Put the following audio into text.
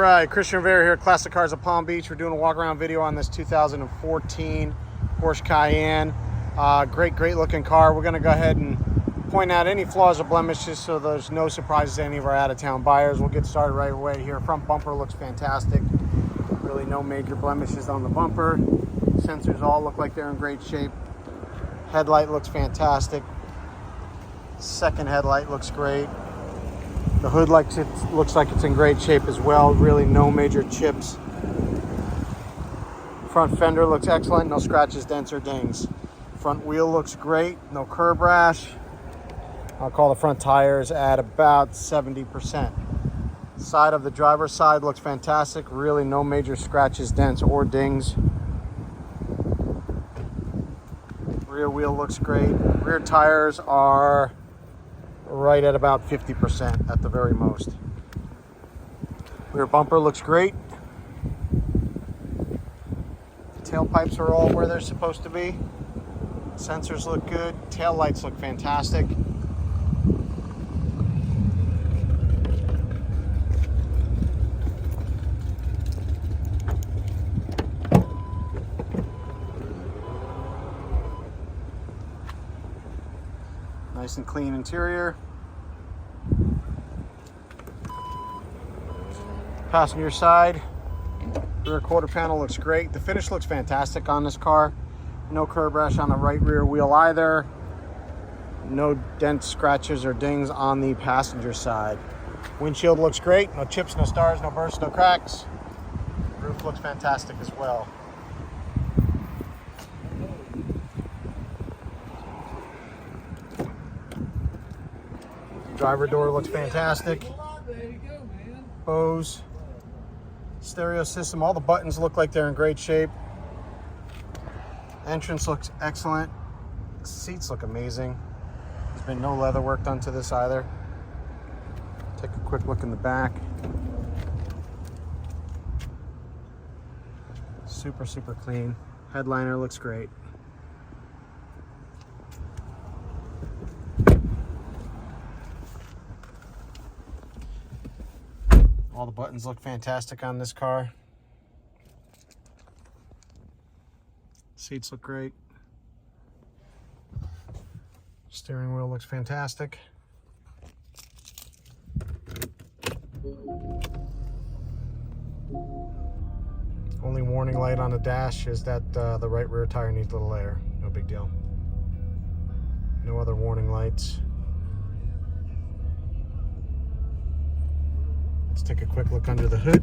right, Christian Rivera here at Classic Cars of Palm Beach. We're doing a walk around video on this 2014 Porsche Cayenne. Great looking car. We're going to go ahead and point out any flaws or blemishes so there's no surprises to any of our out-of-town buyers. We'll get started right away here. Front bumper looks fantastic. Really no major blemishes on the bumper. Sensors all look like they're in great shape. Headlight looks fantastic. Second headlight looks great. The hood looks like it's in great shape as well. Really no major chips. Front fender looks excellent. No scratches, dents, or dings. Front wheel looks great. No curb rash. I'll call the front tires at about 70%. Side of the driver's side looks fantastic. Really no major scratches, dents, or dings. Rear wheel looks great. Rear tires are right at about 50% at the very most. Rear bumper looks great. Tailpipes are all where they're supposed to be. Sensors look good. Tail lights look fantastic. Nice and clean interior. Passenger side, rear quarter panel looks great. The finish looks fantastic on this car. No curb rash on the right rear wheel either. No dents, scratches, or dings on the passenger side. Windshield looks great. No chips, no stars, no bursts, no cracks. Roof looks fantastic as well. Driver door looks fantastic. Bose. Stereo system, all the buttons look like they're in great shape. Entrance looks excellent. Seats look amazing. There's been no leather work done to this either. Take a quick look in the back. Super clean. Headliner looks great. All the buttons look fantastic on this car. Seats look great. Steering wheel looks fantastic. Only warning light on the dash is that the right rear tire needs a little air. No big deal. No other warning lights. Let's take a quick look under the hood.